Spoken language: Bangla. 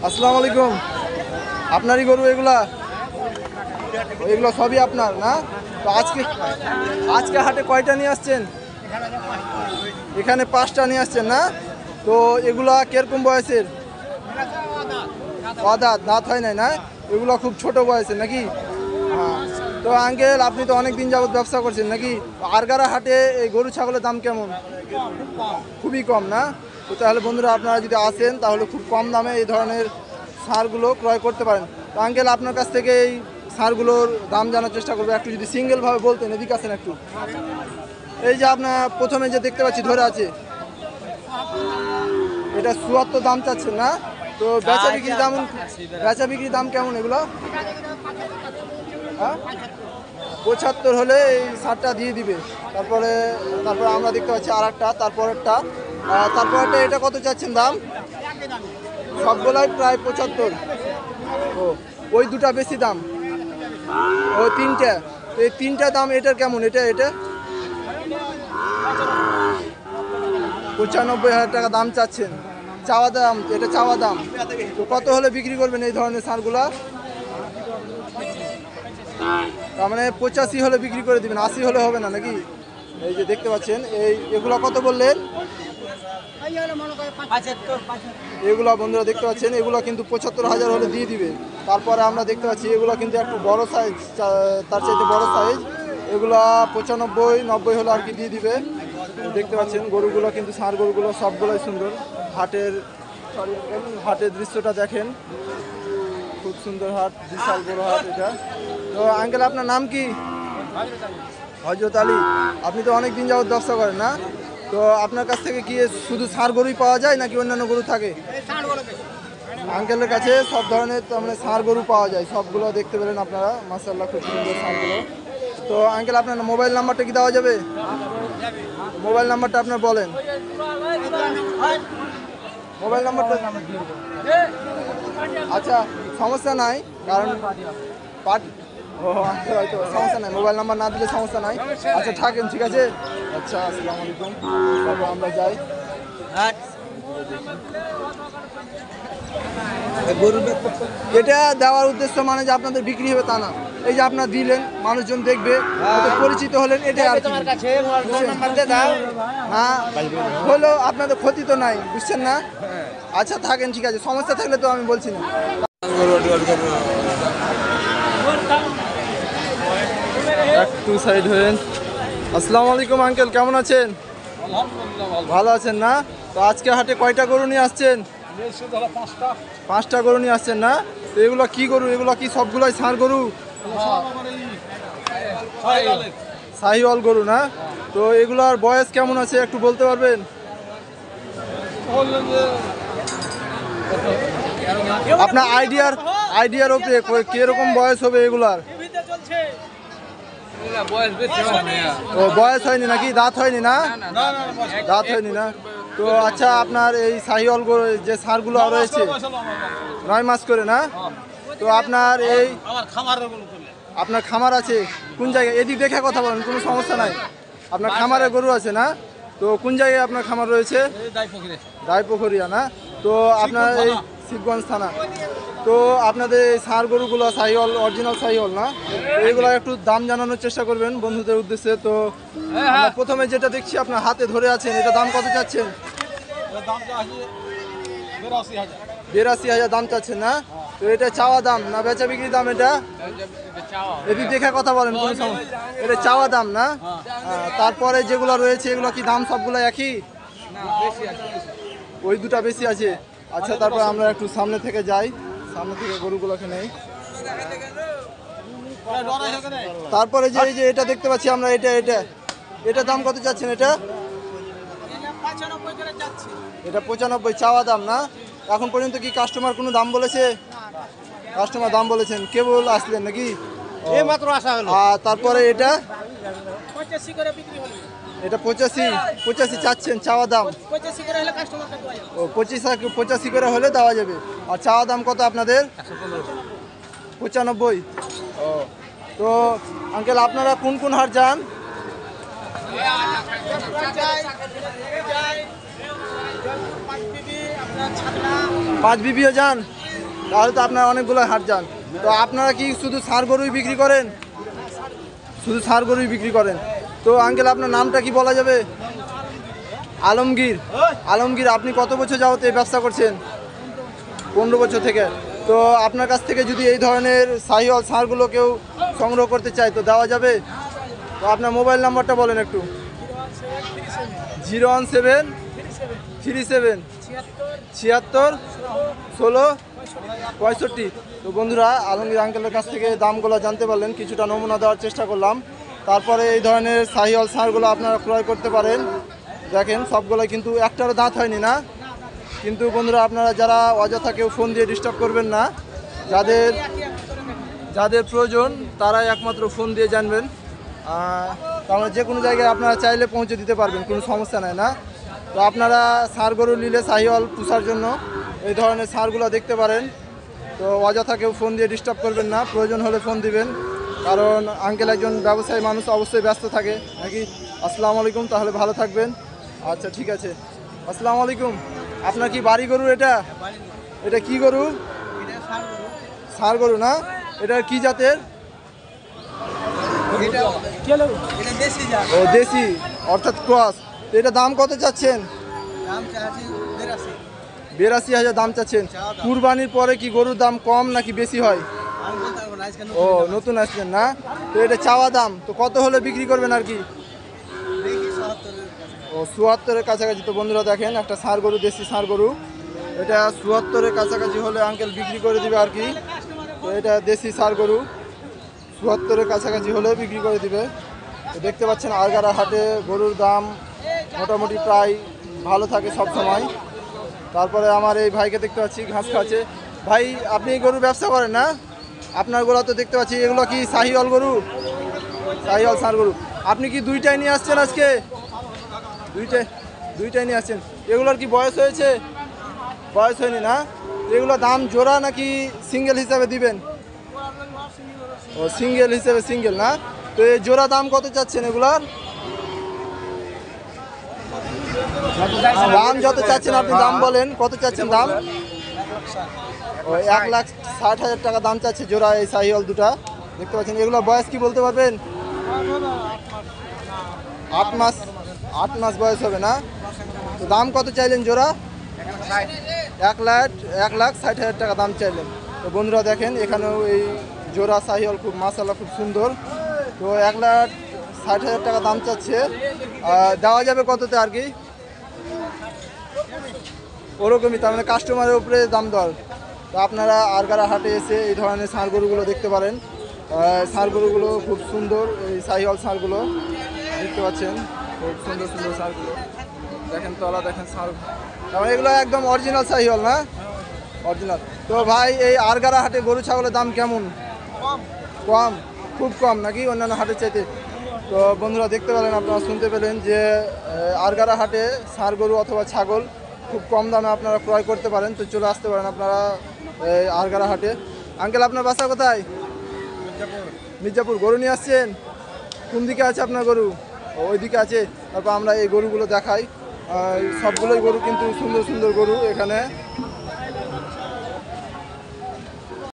আসসালামু আলাইকুম। আপনারই গরু এগুলা? এগুলো সবই আপনার না? তো আজকে আজকে হাটে কয়টা নিয়ে আসছেন? এখানে 5টা নিয়ে আসছেন না? তো এগুলা কিরকম বয়সের? দাঁত দাঁত হয় নাই না? এগুলো খুব ছোট বয়সের নাকি? হ্যাঁ। তো আঙ্কেল, আপনি তো অনেক দিন যাবত ব্যবসা করছেন নাকি? আরগারা হাটে এই গরু ছাগলের দাম কেমন? খুবই কম না? তো তাহলে বন্ধুরা, আপনারা যদি আসেন তাহলে খুব কম দামে এই ধরনের সারগুলো ক্রয় করতে পারেন। তো আঙ্কেল, আপনার কাছ থেকে এই সারগুলোর দাম জানার চেষ্টা করবো। একটু যদি সিঙ্গেলভাবে বলতেন। এদিকে আসেন একটু। এই যে আপনার প্রথমে যে দেখতে পাচ্ছি ধরে আছে, এটা ৭৪ দাম চাচ্ছেন না? তো বেচা বিক্রির দাম কেমন এগুলো? হ্যাঁ, ৭৫ হলে এই সারটা দিয়ে দিবে। তারপরে আমরা দেখতে পাচ্ছি আর একটা, তারপরেরটা এটা কত চাচ্ছেন দাম? সবগুলাই প্রায় ৭৫। ও, ওই দুটা বেশি দাম, ওই তিনটা। এই তিনটা দাম এটার কেমন? এটা ৯৫,০০০ টাকা দাম চাচ্ছেন, চাওয়া দাম। এটা চাওয়া দাম। তো কত হলে বিক্রি করবেন এই ধরনের সারগুলা? তার মানে ৮৫ হলে বিক্রি করে দিবেন, ৮০ হলে হবে না নাকি? এই যে দেখতে পাচ্ছেন, এগুলো কত বললেন? এগুলো বন্ধুরা দেখতে পাচ্ছেন, এগুলো কিন্তু ৭৫,০০০ হলে দিয়ে দিবে। তারপরে আমরা দেখতে পাচ্ছি এগুলো কিন্তু একটু বড় সাইজ, তার চাইতে বড় সাইজ। এগুলো ৯৫, ৯০ হলে আর কি দিয়ে দিবে। দেখতে পাচ্ছেন গরুগুলো কিন্তু, ষাঁড় গরুগুলো সবগুলোই সুন্দর। হাটের দৃশ্যটা দেখেন, খুব সুন্দর হাট, বিশাল বড় হাট এটা। তো আঙ্কেল, আপনার নাম কি? হযরত আলী। আপনি তো অনেক দিন যাবত ব্যবসা করেন না? তো আপনার কাছ থেকে কি শুধু ষাঁড় গরুই পাওয়া যায় নাকি অন্যান্য গরু থাকে? আঙ্কেলের কাছে সব ধরনের মানে ষাঁড় গরু পাওয়া যায়। সবগুলো দেখতে পেলেন আপনারা, মাশাআল্লাহ, খুব সুন্দর ষাঁড়গুলো। তো আঙ্কেল, আপনার মোবাইল নাম্বারটা কি দেওয়া যাবে? মোবাইল নাম্বারটা আপনার বলেন। মোবাইল নাম্বারটা? আচ্ছা, সমস্যা নাই, কারণ হয়তো সমস্যা নাই, মোবাইল নাম্বার না দিলে সমস্যা নাই। আচ্ছা, থাকেন, ঠিক আছে। আচ্ছা, আসসালামু আলাইকুম। তারপর আমরা যাই। এটা দেওয়ার উদ্দেশ্য মানে যে আপনাদের বিক্রি হবে তা না। এই যে আপনার দিলেন, মানুষজন দেখবে, পরিচিত হলেন, এটাই আর কি। হ্যাঁ, হলো আপনাদের ক্ষতি তো নাই, বুঝছেন না? আচ্ছা, থাকেন, ঠিক আছে। সমস্যা থাকলে তো আমি বলছি না। একটু সাইড হয়েন। আসসালামু আলাইকুম আঙ্কেল, কেমন আছেন? ভালো আছেন না? তো আজকে হাটে কয়টা গরু নিয়ে আসছেন? 5টা গরু নিয়ে আসছেন না? তো এগুলো কি গরু? এগুলো কি সবগুলোই ষাঁড় গরু? শাহিওয়াল গরু না? তো এগুলার বয়স কেমন আছে একটু বলতে পারবেন? আপনার আইডিয়ার উপরে কিরকম বয়স হবে এগুলার? ও, বয়স হয়নি নাকি? দাঁত হয়নি না? দাঁত হয়নি না? তো আচ্ছা, আপনার এই শাহিওয়াল গরু যে ষাঁড়গুলো রয়েছে 9 মাস করে না? তো আপনার খামার আছে কোন জায়গায়? এদিক দেখে কথা বলেন, কোনো সমস্যা নাই। আপনার খামারে গরু আছে না? তো কোন জায়গায় আপনার খামার রয়েছে? দাইপোখরিয়া না? তো আপনার এই শিবগঞ্জ থানা। তো আপনাদের এই ষাঁড় গরুগুলো শাহিওয়াল, অরিজিনাল শাহিওয়াল না? এইগুলো একটু দাম জানানোর চেষ্টা করবেন বন্ধুদের উদ্দেশ্যে। তো প্রথমে যেটা দেখছি আপনার হাতে ধরে আছেন, এটা দাম কত চাচ্ছেন? ৮২,০০০ দাম চাচ্ছেন না? তো এটা চাওয়া দাম না বেচা বিক্রির দাম? এটা এদিক দেখে কথা বলেন, কোনো সমস্যা? এটা চাওয়া দাম না? তারপরে যেগুলো রয়েছে এগুলো কি দাম সবগুলো একই? ওই দুটা বেশি আছে। আচ্ছা, তারপর আমরা একটু সামনে থেকে যাই, সামনে থেকে গরুগুলোকে নেই। তারপরে যে এই যে এটা দেখতে পাচ্ছি আমরা, এটা দাম কত চাচ্ছেন? এটা ৯৫ চাওয়া দাম না? এখন পর্যন্ত কি কাস্টমার কোনো দাম বলেছে? কাস্টমার দাম বলেছেন, কেবল আসলেন নাকি? মাত্র আসা হলো। আর তারপরে এটা 85 চাচ্ছেন চাওয়া দাম? ও, 85 করে হলে দেওয়া যাবে। আর চাওয়া দাম কত আপনাদের? 95। ও, তো আঙ্কেল, আপনারা কোন কোন হাট যান? 5 বিবিও যান? তাহলে তো আপনারা অনেকগুলো হাট যান। তো আপনারা কি শুধু ষাঁড় গরুই বিক্রি করেন? শুধু ষাঁড় গরুই বিক্রি করেন। তো আঙ্কেল আপনার নামটা কি বলা যাবে? আলমগীর। আলমগীর, আপনি কত বছর যাবত এই ব্যবসা করছেন? 15 বছর থেকে। তো আপনার কাছ থেকে যদি এই ধরনের শাহিওয়াল ষাঁড়গুলো কেউ সংগ্রহ করতে চায় তো দেওয়া যাবে? তো আপনার মোবাইল নাম্বারটা বলেন একটু। 01737 76 16 65। তো বন্ধুরা, আলমগীর আঙ্কেলের কাছ থেকে দামগুলো জানতে পারলেন, কিছুটা নমুনা দেওয়ার চেষ্টা করলাম। তারপরে এই ধরনের শাহিওয়াল ষাঁড়গুলো আপনারা ক্রয় করতে পারেন। দেখেন সবগুলো কিন্তু একটারও দাঁত হয়নি না। কিন্তু বন্ধুরা, আপনারা যারা অযথা কেউ ফোন দিয়ে ডিস্টার্ব করবেন না, যাদের প্রয়োজন তারাই একমাত্র ফোন দিয়ে জানবেন। তাহলে যে কোনো জায়গায় আপনারা চাইলে পৌঁছে দিতে পারবেন, কোনো সমস্যা নাই না। তো আপনারা ষাঁড় গরু নিলে শাহিওয়াল পুষার জন্য এই ধরনের ষাঁড়গুলো দেখতে পারেন। তো অযথা কেউ ফোন দিয়ে ডিস্টার্ব করবেন না, প্রয়োজন হলে ফোন দিবেন, কারণ আঙ্কেল একজন ব্যবসায়ী মানুষ, অবশ্যই ব্যস্ত থাকে নাকি। আসসালামু আলাইকুম, তাহলে ভালো থাকবেন। আচ্ছা ঠিক আছে, আসসালামু আলাইকুম। আপনার কি বাড়ি গরু এটা? এটা কি গরু? ষাঁড় গরু না? এটা কি জাতের? ও দেশি, অর্থাৎ ক্রস। তো এটা দাম কত চাচ্ছেন? 82,000 দাম চাচ্ছেন। কুরবানির পরে কি গরুর দাম কম নাকি বেশি হয়? ও নতুন আসছেন না? তো এটা চাওয়া দাম, তো কত হলে বিক্রি করবেন আর কি? ও 74-এর কাছাকাছি। তো বন্ধুরা দেখেন, একটা ষাঁড় গরু, দেশি ষাঁড় গরু, এটা 74-এর কাছাকাছি হলে আঙ্কেল বিক্রি করে দিবে আর কি। তো এটা দেশি ষাঁড় গরু 74-এর কাছাকাছি হলে বিক্রি করে দিবে। তো দেখতে পাচ্ছেন আরগারা হাটে গরুর দাম মোটামুটি প্রায় ভালো থাকে সব সময়। তারপরে আমার এই ভাইকে দেখতে পাচ্ছি ঘাস খাচ্ছে। ভাই, আপনি এই গরুর ব্যবসা করেন না? আপনার গরু তো দেখতে পাচ্ছি, এগুলো কি শাহিওয়াল গরু? শাহিওয়াল ষাঁড় গরু। আপনি কি দুইটাই নিয়ে আসছেন আজকে? দুইটাই নিয়ে আসছেন। এগুলোর কি বয়স হয়েছে? বয়স হয়নি না? এগুলো দাম জোড়া নাকি সিঙ্গেল হিসাবে দিবেন? ও সিঙ্গেল হিসেবে, সিঙ্গেল না? তো এই জোড়া দাম কত চাচ্ছেন এগুলার? দাম যত চাচ্ছেন আপনি দাম বলেন, কত চাচ্ছেন দাম? ও 1,60,000 টাকা দাম চাচ্ছে জোড়া এই শাহিওয়াল দুটা দেখতে পাচ্ছেন। এগুলো বয়স কি বলতে পারবেন? 8 মাস বয়স হবে না? তো দাম কত চাইলেন জোড়া? 1,60,000 টাকা দাম চাইলেন। তো বন্ধুরা দেখেন, এখানেও এই জোড়া শাহিওয়াল খুব মাশাআল্লাহ খুব সুন্দর। তো 1,60,000 টাকা দাম চাচ্ছে। দেওয়া যাবে কততে আর কি? ওরকমই, তার মানে কাস্টমারের উপরে দাম দর। তো আপনারা আরগারা হাটে এসে এই ধরনের ষাঁড় গরুগুলো দেখতে পারেন। ষাঁড় গরুগুলো খুব সুন্দর, এই শাহিওয়াল ষাঁড়গুলো দেখতে পাচ্ছেন, খুব সুন্দর সুন্দর ষাঁড়গুলো দেখেন, তলা দেখেন ষাঁড়, তারপরে এগুলো একদম অরিজিনাল শাহিওয়াল না? অরিজিনাল। তো ভাই, এই আরগারা হাটে গরু ছাগলের দাম কেমন? কম, খুব কম নাকি অন্যান্য হাটের চাইতে? তো বন্ধুরা দেখতে পেলেন, আপনারা শুনতে পেলেন যে আরগারা হাটে ষাঁড় গরু অথবা ছাগল খুব কম দামে আপনারা ক্রয় করতে পারেন। তো চলে আসতে পারেন আপনারা এই আরগারা হাটে। আঙ্কেল, আপনার বাসা কোথায়? মির্জাপুর। গরু নিয়ে আসছেন? কোন দিকে আছে আপনার গরু? ওই দিকে আছে। তারপর আমরা এই গরুগুলো দেখাই, সবগুলোই গরু কিন্তু সুন্দর সুন্দর গরু এখানে।